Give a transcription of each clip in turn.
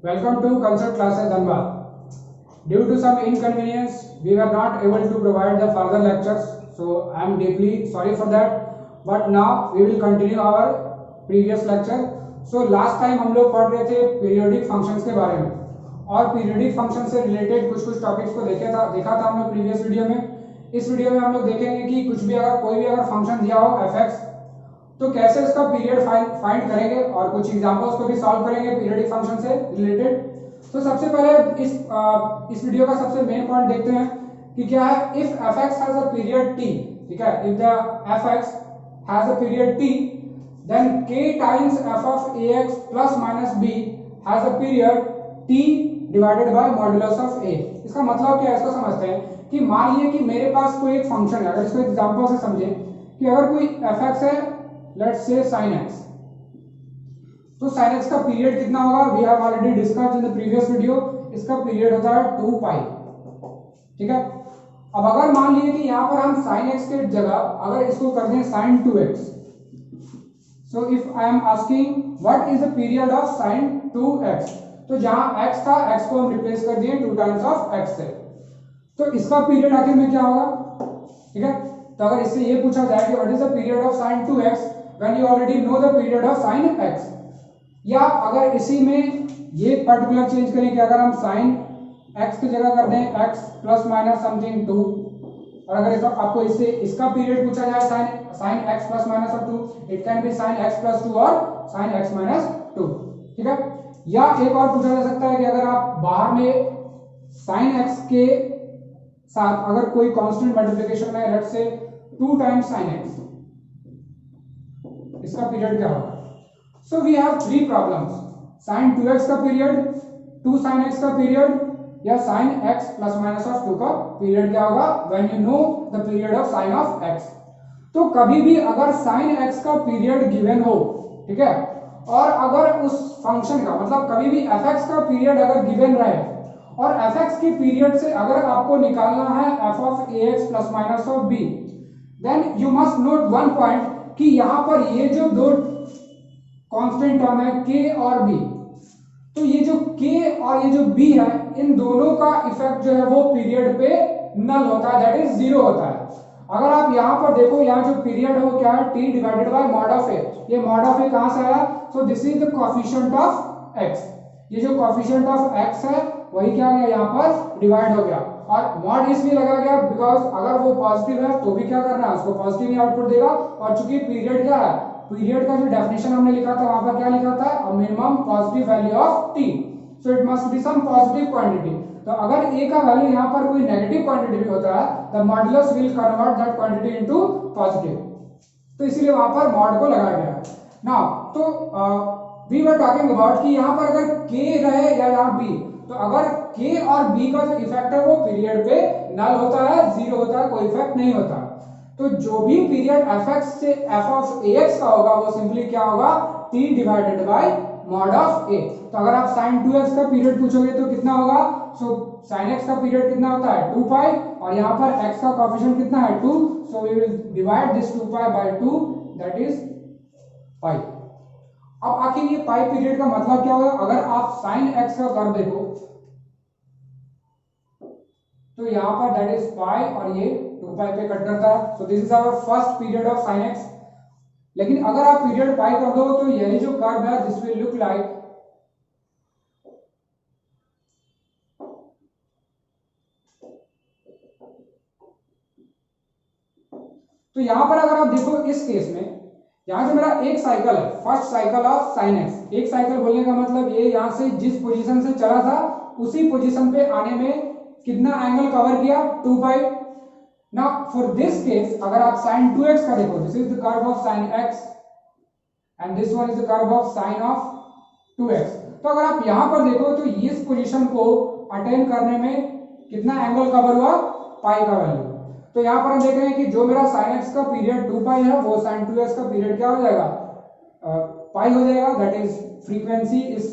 Welcome to Concept Classes Dhanbad. Due to some inconvenience, we were not able to provide the further lectures. So I am deeply sorry for that. But now we will continue our previous lecture. So last time हम लोग पढ़ रहे थे periodic functions के बारे में और periodic function से related कुछ टॉपिक्स को देखा था हम लोग प्रीवियस वीडियो में। इस वीडियो में हम लोग देखेंगे कि कोई भी अगर फंक्शन दिया हो fx तो कैसे इसका पीरियड फाइंड करेंगे और कुछ एग्जांपल्स को भी सॉल्व करेंगे पीरियडिक फंक्शन से रिलेटेड। तो सबसे पहले इस वीडियो का सबसे मेन पॉइंट देखते हैं कि क्या है if fx has a period t, ठीक है, if the fx has a period t then k times f of ax plus minus b has a period t divided by modulus of a। इसका मतलब क्या है, इसको समझते हैं कि मान लीजिए कि मेरे पास कोई एक फंक्शन है, अगर इसको एग्जांपल से समझें कि अगर कोई fx है, लेट्स से sin x, तो sin x का पीरियड कितना होगा, we have already discussed in the previous video, इसका पीरियड होता है 2 पाई, ठीक है। अब अगर मान लीजिए कि यहां पर हम sin x के जगह अगर इसको कर दें sin 2x, so if I am asking what is the period of sin 2x, तो जहां x था x को हम रिप्लेस कर दिए 2 टाइम्स ऑफ x से, तो इसका पीरियड आखिर में क्या होगा, ठीक है। तो अगर इससे ये पूछा जाए कि what is the period of sin 2x when you already know the period of sin x, या अगर इसी में ये पर्टिकुलर चेंज करें कि अगर हम sin x की जगह कर दें x प्लस माइनस समथिंग 2, और अगर आपको इससे इसका पीरियड पूछा जाए sin x plus minus of 2, it can be sin x plus 2 और sin x माइनस 2, ठीक है। या एक और पूछा जा सकता है कि अगर आप बाहर में sin x के साथ अगर कोई कांस्टेंट मल्टीप्लिकेशन है, let's say 2 times sin x, इसका पीरियड क्या होगा। So we have 3 problems, sin 2x का पीरियड, 2 sin x का पीरियड, या sin x plus minus of 2 का पीरियड क्या होगा when you know the period of sin of x। तो कभी भी अगर sin x का पीरियड गिवन हो, ठीक है, और अगर उस फंक्शन का मतलब कभी भी fx का पीरियड अगर गिवन रहे और fx के पीरियड से अगर आपको निकालना है f of ax plus minus of b, then you must note one point कि यहां पर ये जो दो कांस्टेंट टर्म है k और b, तो ये जो k और ये जो b है, इन दोनों का इफेक्ट जो है वो पीरियड पे नल होता है, दैट इज 0 होता है। अगर आप यहां पर देखो, यहां जो पीरियड है वो क्या है, t divided bye mod of a। ये मॉड ऑफ a कहां से आया, सो this is the coefficient of x, ये जो कोएफिशिएंट ऑफ x है वही क्या हो गया, यहां पर डिवाइड हो गया, और मॉड इसलिए लगा गया बिकॉज अगर वो पॉजिटिव है तो भी क्या करना है, उसको पॉजिटिव ही आउटपुट देगा। और चूंकि पीरियड क्या है, पीरियड का जो डेफिनेशन हमने लिखा था वहां पर क्या लिखा था, a minimum positive value of t, so it must be some positive quantity. तो अगर a का वैल्यू यहां पर कोई नेगेटिव क्वांटिटी भी होता है, the modulus will convert that quantity into positive, तो इसलिए वहां पर मॉड को लगाया गया है। नाउ तो वी वर टॉकिंग अबाउट कि यहां पर अगर k रहे या यहां b, तो अगर k और b का जो इफेक्ट है वो पीरियड पे नल होता है, 0 होता है, कोई इफेक्ट नहीं होता। तो जो भी पीरियड fx से f of ax का होगा वो सिंपली क्या होगा, t divided bye mod of a। तो अगर आप sin 2x का पीरियड पूछोगे तो कितना होगा, सो sin x का पीरियड कितना होता है 2 पाई, और यहाँ पर x का कोएफिशिएंट कितना है 2, so we will divide this 2 pi by 2, that is pi. अब आखिर ये पाई पीरियड का मतलब क्या होगा, अगर आप sin x का कर्व देखो तो यहाँ पर दैट इज पाई और ये 2 पाई पे कट करता है, so this is our first period of sin x। लेकिन अगर आप पीरियड पाई कर दो तो यही जो कर्व है दिस विल लुक लाइक, तो यहां पर अगर आप देखो इस केस में, यहां से मेरा एक साइकिल है, first cycle of sin x। एक साइकिल बोलने का मतलब ये यहां से जिस पोजीशन से चला था उसी पोजीशन पे आने में कितना एंगल कवर किया, 2 पाई। नाउ फॉर दिस केस अगर आप sin 2x का देखो, this is the curve of sin x and this one is the curve of sin of 2x। तो अगर आप यहां पर देखो तो इस पोजीशन को अटेन करने में कितना एंगल कवर हुआ, पाई का वैल्यू। तो यहां पर हम देख रहे हैं कि जो मेरा sin x का पीरियड 2 पाई है वो sin 2x का पीरियड क्या हो जाएगा, पाई हो जाएगा, दैट इज फ्रीक्वेंसी इस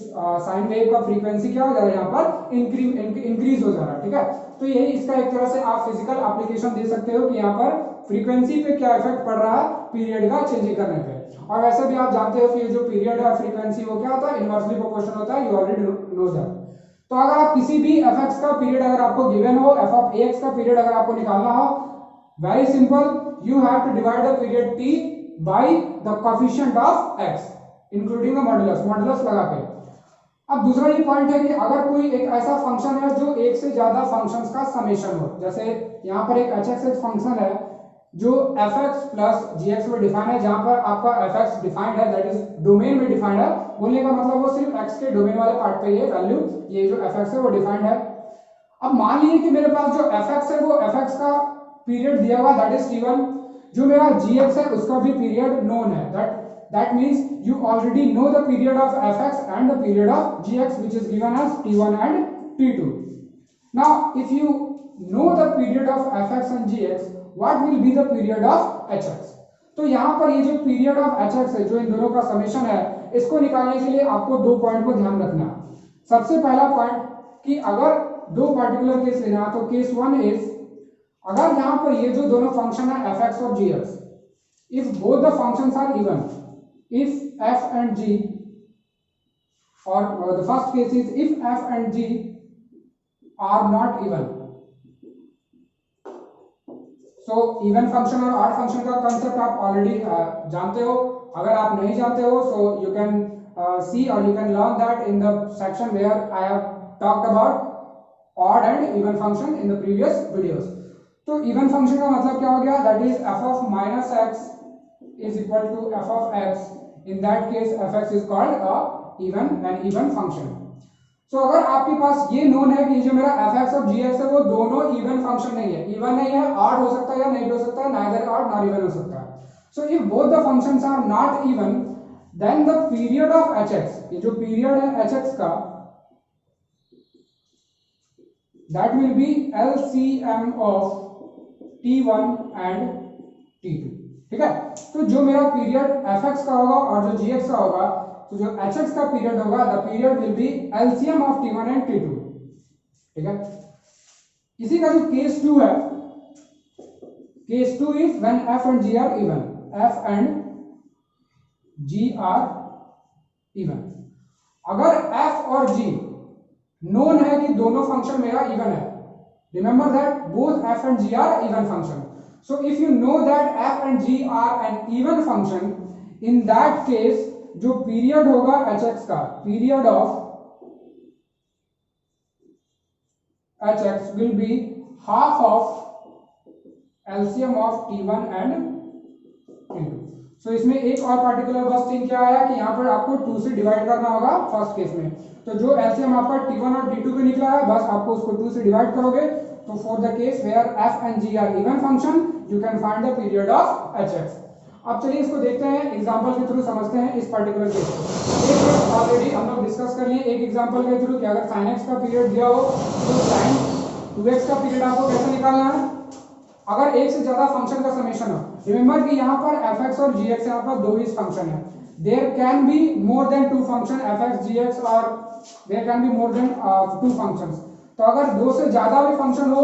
साइन वेव का फ्रीक्वेंसी क्या हो जा रहा है यहाँ पर इंक्रीज हो जा रहा है। ठीक है, तो यही इसका एक तरह से आप फिजिकल एप्लीकेशन दे सकते हो कि यहाँ पर फ्रीक्वेंसी पे क्या इफेक्ट पड़ रहा है पीरियड का चेंजिंग करने पे। और वैसे भी आप जानते हो कि ये जो पीरियड है और फ्रीक्वेंसी वो क्या होता है, इनवर्सली प्रोपोर्शनल होता है, यू ऑलरेडी नो दैट। तो अगर आप किसी भी fx का पीरियड अगर आपको गिवन हो, f ऑफ ax का पीरियड अगर आपको निकालना हो, very simple, you have to divide the period t by the coefficient of x including the modulus लगा के। अब दूसरा ये पॉइंट है कि अगर कोई एक ऐसा फंक्शन है जो एक से ज्यादा फंक्शंस का समेशन हो, जैसे यहाँ पर एक hx एक फंक्शन है जो fx प्लस gx में डिफाइंड है, जहां पर आपका fx डिफाइंड है, दैट इज डोमेन में डिफाइंड है। बोलने का मतलब वो सिर्फ x के डोमेन वाले पार्ट पे ये वैल्यू, ये जो fx है वो डिफाइंड है। अब मान लीजिए कि मेरे पास जो fx है वो fx का पीरियड दिया हुआ दैट इज t1, जो मेरा gx है उसका भी पीरियड नोन है, that means you already know the period of fx and the period of gx which is given as t1 and t2. Now if you know the period of fx and gx, what will be the period of hx? तो यहाँ पर ये जो period of hx है जो इन दोनों का summation है, इसको निकालने के लिए आपको दो पॉइंट को ध्यान रखना। सबसे पहला पॉइंट कि अगर दो पार्टिकुलर केस लेना, तो केस वन इज अगर यहाँ पर ये जो दोनों फंक्शन है fx और gx, if both the functions are even, if f and g, or the first case is if f and g are not even, so even function और odd function का concept आप already जानते हो। अगर आप नहीं जानते हो, so you can see or you can learn that in the section where I have talked about odd and even function in the previous videos. तो even function का मतलब क्या हो गया, that is f of minus x is equal to f of x. In that case fx is called a even function. So अगर आपके पास ये known है कि जो मेरा fx और gx है वो दोनों इवन फंक्शन नहीं है, इवन नहीं है, ऑड हो सकता है या नहीं हो सकता है, neither odd nor even हो सकता है। So if both the functions are not even, then the period of hx, ये जो पीरियड है hx का, that will be LCM of t1 and t2। ठीक है, तो जो मेरा पीरियड fx का होगा और जो gx का होगा, तो जो hx का पीरियड होगा, the period will be LCM of t1 and t2। ठीक है, इसी का जो केस 2 है, case 2 is when f and g are even, f and g are even. अगर f और g नोन है कि दोनों फंक्शन मेरा इवन है, remember that both f and g are even function. So if you know that f and g are an even function, in that case जो period होगा hx का, period of hx will be half of LCM of t1 and t2। So इसमें एक और particular बस thing क्या आया कि यहाँ पर आपको 2 से डिवाइड करना होगा फर्स्ट केस में। तो जो LCM आपका t1 और t2 पे निकला है, बस आपको उसको 2 से डिवाइड करोगे। तो for the case where f and g are even function, you can find the period of hx। अब चलिए इसको देखते हैं, एग्जांपल के थ्रू समझते हैं इस पर्टिकुलर केस को। एक केस ऑलरेडी हम लोग डिस्कस कर लिए एक एग्जांपल के थ्रू कि अगर sin x का पीरियड दिया हो तो sin 2x का पीरियड आपको कैसे निकालना है अगर एक से ज्यादा फंक्शन का समेशन हो। रिमेंबर कि यहाँ पर fx और gx यहाँ पर दो ही फंक्शन है, there can be more than 2 function fx gx, और there can be more than 2 functions. तो अगर दो से ज्यादा भी फंक्शन हो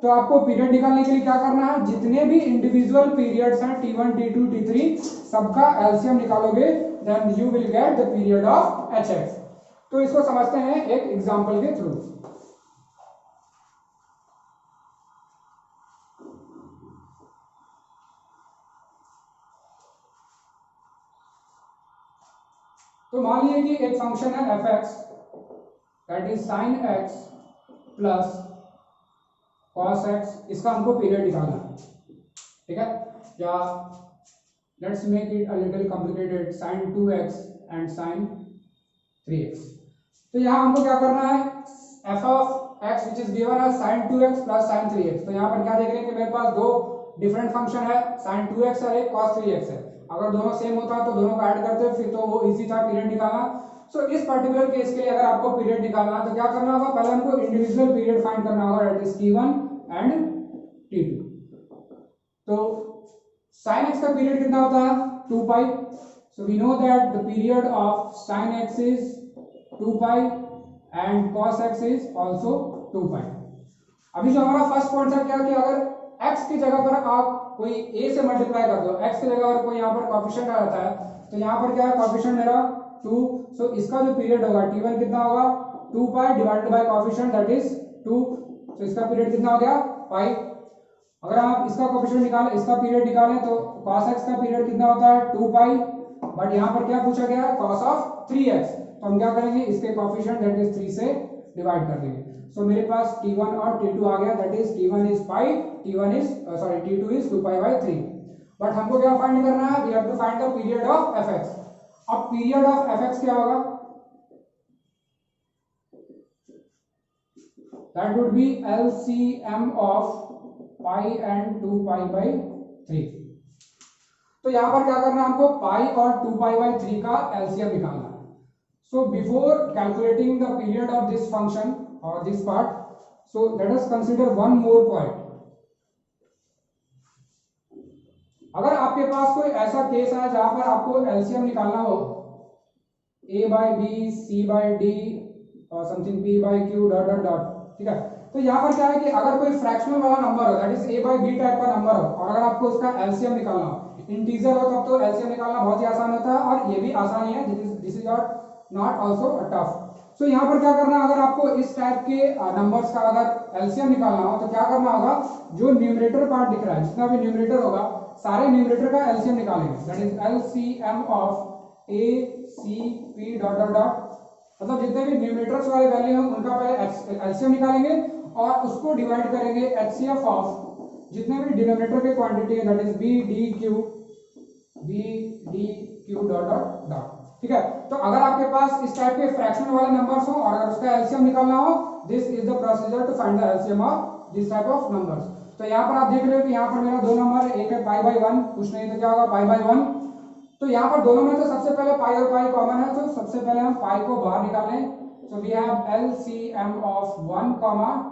तो आपको पीरियड निकालने के लिए क्या करना है, जितने भी इंडिविजुअल पीरियड्स हैं t1 t2 t3 सबका एलसीएम निकालोगे, then you will get the period of hx। तो इसको समझते हैं एक एग्जांपल के थ्रू। तो मान लीजिए कि एक फंक्शन है fx, that is sin x plus cos x, इसका हमको पीरियड निकालना है। ठीक है, या let's make it a little complicated, sin 2x and sin 3x। तो यहाँ हमको क्या करना है, f of x which is given as sin 2x plus sin 3x। तो यहाँ पर क्या देख रहे हैं कि मेरे पास दो डिफरेंट फंक्शन है, sin 2x और एक cos 3x है। अगर दोनों सेम होता तो दोनों को ऐड करते फिर तो वो इजी था पीरियड निकालना। सो इस पर्टिकुलर केस के लिए अगर आपको पीरियड निकालना है तो क्या करना होगा, पहले हमको इंडिविजुअल पीरियड फाइंड करना होगा, that is t1 and t2। तो sin x का पीरियड कितना होता है 2 पाई, So we know that the period of sin x is 2 pi and cos x is also 2 pi. अभी जो हमारा फर्स्ट पॉइंट था क्या कि अगर x की जगह पर आप कोई a से मल्टीप्लाई कर दो, x की जगह अगर कोई यहाँ पर कोएफिशिएंट आ जाता है तो यहाँ पर क्या है कोएफिशिएंट मेरा 2, सो इसका जो पीरियड होगा t1 कितना होगा 2 पाई divided by coefficient that is 2, सो इसका पीरियड कितना हो गया पाई. अगर आप इसका कोएफिशिएंट निकालें, इसका पीरियड निकालें तो cos x का पीरियड कितना होता है 2 पाई, बट यहाँ पर क्या पूछा गया है cos ऑफ 3x, तो हम क्या करेंगे इसके कोएफिशिएंट दैट इज 3 से डिवाइड कर देंगे. सो मेरे पास t1 और t2 आ गया that is t1 is pi, t2 is 2 pi by 3. But हमको क्या फाइंड करना है, we have to find the period of fx. अब पीरियड ऑफ fx क्या होगा, that would be LCM of pi and 2 pi by 3. तो यहां पर क्या करना है हमको पाई और 2 पाई बाय 3 का एलसीएम निकालना है. So before calculating the period of this function और this part, so let us consider one more point. अगर आपके पास कोई ऐसा केस है जहां पर आपको एलसीएम निकालना हो a by B, c by D और something p by q dot dot dot, ठीक है. तो यहाँ पर क्या है कि अगर कोई फ्रैक्शनल वाला नंबर हो that is a by b type का नंबर हो और अगर आपको उसका एलसीएम निकालना हो, इंटीजर हो तब तो एलसीएम निकालना बहुत ही आसान होता है और ये भी आसान ही है, this is not also tough. So यहाँ पर क्या करना है, अगर आपको इस टाइप के नंबर्स का अगर एलसीएम निकालना हो तो क्या करना होगा, जो न्यूमरेटर पार्ट दिख रहा है जितना भी न्यूमरेटर होगा सारे न्यूमरेटर का एलसीएम निकालेंगे that is LCM of a c p dot dot dot. मतलब जितने भी न्यूमरेटर्स वाले वैल्यू हैं उनका पहले एलसीएम निकालेंगे और उसको डिवाइड करेंगे HCF ऑफ जितने भी डिनोमिनेटर के क्वांटिटी है that is b d q dot dot dot. ठीक है. तो अगर आपके पास इस टाइप के फ्रैक्शनल वाले नंबर्स हो और अगर उसका एलसीएम निकालना हो, this is the procedure to find the LCM of this type of numbers. तो यहाँ पर आप देख रहे हो कि यहाँ पर मेरा दो नंबर है, एक है पाई बाय 1, कुछ नहीं तो क्या होगा पाई बाय 1. तो यहाँ पर दोनों में तो सबसे पहले पाई और पाई कॉमन है, तो सबसे पहले हम पाई को बाहर निकालें. So we have LCM of 1,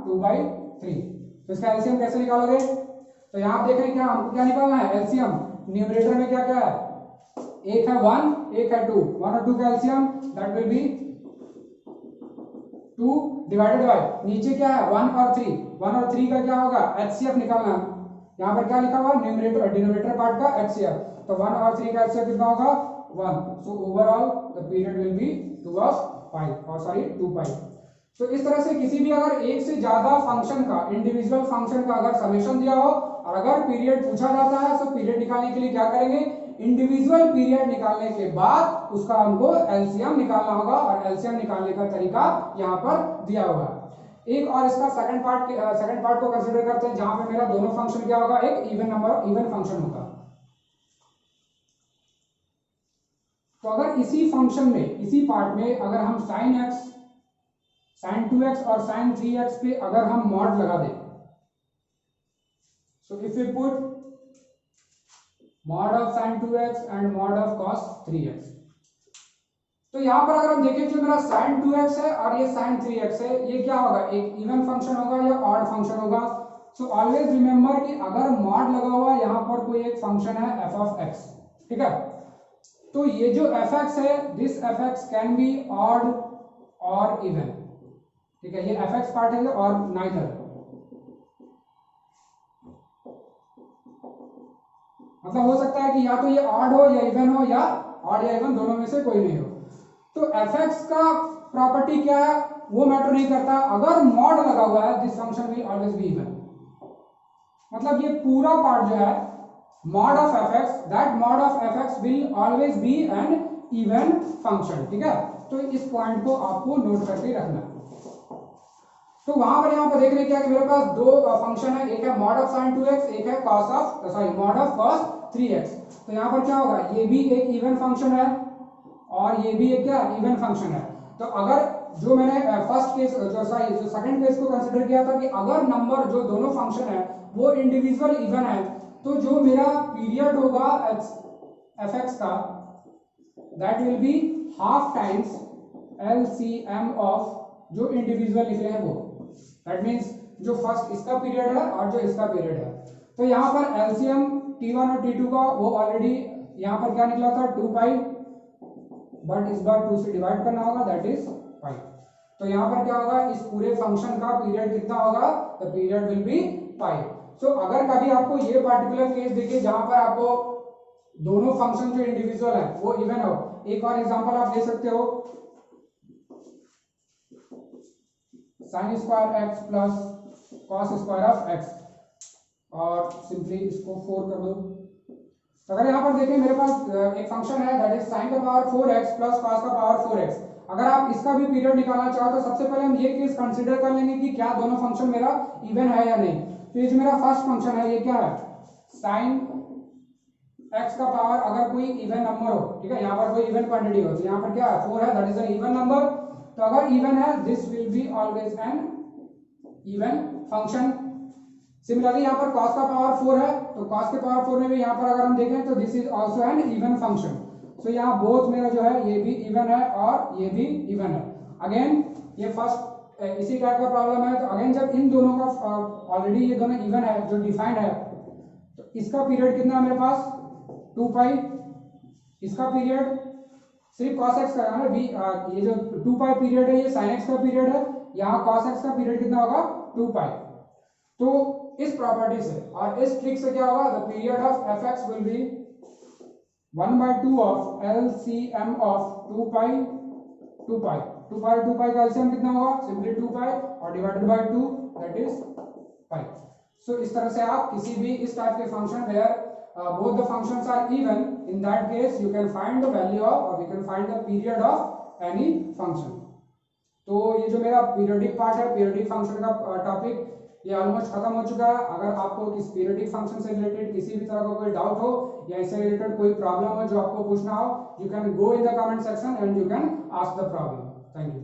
2 by 3. तो इसका एलसीएम कैसे निकालोगे, तो यहाँ आप देख रहे हैं क्या हमको क्या निकालना है एलसीएम. न्यूमरेटर में क्या क्या है, एक है 1, एक है 2. 1 और 2 का LCM that will be 2 divided by नीचे क्या है 1 और 3. 1 और 3 का क्या होगा HCF निकालना. यहाँ पर क्या लिखा हुआ न्यूमरेटर और डिनोमिनेटर पार्ट का HCF. तो 1 और 3 का HCF कितना होगा 1. So overall the period will B 2 पाई. तो इस तरह से किसी भी अगर एक से ज्यादा फंक्शन का इंडिविजुअल फंक्शन का अगर समेशन दिया हो और अगर पीरियड पूछा जाता है तो पीरियड निकालने के लिए क्या करेंगे, इंडिविजुअल पीरियड निकालने के बाद उसका हमको एलसीएम निकालना होगा और एलसीएम निकालने का तरीका यहाँ पर दिया हुआ है. एक और इसका सेकंड पार्ट को कंसीडर करते हैं जहां पे मेरा दोनों फंक्शन क्या होगा, एक इवन फंक्शन होगा. तो अगर इसी फंक्शन में इसी पार्ट में अगर हम sin x, sin 2x और sin 3x पे अगर हम मॉड लगा दें, so if we put mod of sin 2x and mod of cos 3x, तो यहां पर अगर हम देखें जो मेरा sin 2x है और ये sin 3x है, ये क्या होगा, एक इवन फंक्शन होगा या ऑड फंक्शन होगा. सो ऑलवेज रिमेंबर कि अगर मॉड लगा हुआ यहां पर कोई एक फंक्शन है f of x, ठीक है, तो ये जो fx है this fx can be odd और इवन. ठीक है, ये fx पार्ट है और नाइदर, मतलब हो सकता है कि या तो ये ऑड हो या इवन हो या ऑड या इवन दोनों में से कोई नहीं हो. तो fx का प्रॉपर्टी क्या है वो मैटर नहीं करता, अगर मॉड लगा हुआ है this function will always be even. मतलब ये पूरा पार्ट जो है mod of fx, that mod of fx will always be an even function. ठीक है, तो इस पॉइंट को आपको नोट करके रखना है. तो वहां पर यहाँ पर देख रहे क्या कि मेरे पास दो फंक्शन है, एक है mod of sin 2x, एक है mod of cos 3x. तो यहाँ पर क्या होगा, ये भी एक इवन फंक्शन है और ये भी एक क्या इवन फंक्शन है. तो अगर जो मैंने फर्स्ट केस जो सेकंड केस को कंसीडर किया था कि अगर नंबर जो दोनों फंक्शन है वो इंडिविजुअल इवन है, तो जो मेरा पीरियड होगा fx का that will be half times LCM of जो इंडिविजुअल लिख रहे हैं वो, दैट मींस जो फर्स्ट इसका पीरियड है और जो इसका पीरियड है. तो यहाँ पर LCM T1 और T2 का वो ऑलरेडी यहाँ पर क्या निकला था 2 पाई बट इस बार 2 से डिवाइड करना होगा, दैट इज पाई। तो यहाँ पर क्या होगा, इस पूरे फंक्शन का पीरियड कितना होगा, द पीरियड विल बी पाई। सो अगर कभी आपको ये पार्टिकुलर केस देखिए जहां पर आपको दोनों फंक्शन जो इंडिविजुअल है वो इवन हो, एक और एग्जांपल आप ले सकते हो, sine square x plus cos square of x, और सिंपली इसको 4 कर दो। तो अगर यहाँ पर देखें मेरे पास एक फंक्शन है दैट इज साइन का पावर 4x प्लस कॉस का पावर 4x। अगर आप इसका भी पीरियड निकालना चाहो तो सबसे पहले हम ये केस कंसीडर कर लेंगे कि क्या दोनों फंक्शन मेरा इवन है या नहीं। तो ये जो मेरा फर्स्ट फंक्शन है ये क्या है, साइन x का पावर अगर कोई इवन नंबर हो, ठीक है, यहाँ पर कोई इवन क्वांटिटी हो, तो यहाँ पर क्या है 4 है, that is an even number. तो अगर इवन है this will be always an even function. Similarly यहाँ पर cos का पावर 4 है, तो cos के पावर 4 में भी यहाँ पर अगर हम देखें तो this is also an even function. So यहाँ बोथ मेरा जो है ये भी इवन है और ये भी इवन है। अगेन ये फर्स्ट इसी टाइप का प्रॉब्लम है। तो अगेन जब इन दोनों का ऑलरेडी ये दोनों इवन है जो डिफाइंड है, तो इसका पीरियड कितना है मेरे पास 2 पाई, इसका पीरियड सिर्फ cos x का है ना, ये जो 2 पाई पीरियड है ये sin x का पीरियड है, यहाँ cos x का पीरियड कितना होगा 2 पाई। तो इस प्रॉपर्टी से और इस ट्रिक से क्या होगा, the period of fx will be 1/2 of LCM of 2 pi 2 pi 2 pi 2 pi का LCM कितना होगा, सिंपली 2 पाई और divided by 2 that is pi. So इस तरह से आप किसी भी इस टाइप के function where both the functions are even, in that case you can find the value of or we can find the period of any function। तो ये जो मेरा पीरियोडिक पार्ट है, पीरियोडिक फंक्शन का टॉपिक ये almost खत्म हो चुका है। अगर आपको किस पीरियोडिक फंक्शन से रिलेटेड किसी भी तरह का कोई डाउट हो या इससे रिलेटेड कोई प्रॉब्लम हो जो आपको पूछना हो, you can go in the comment section and you can ask the problem. Thank you.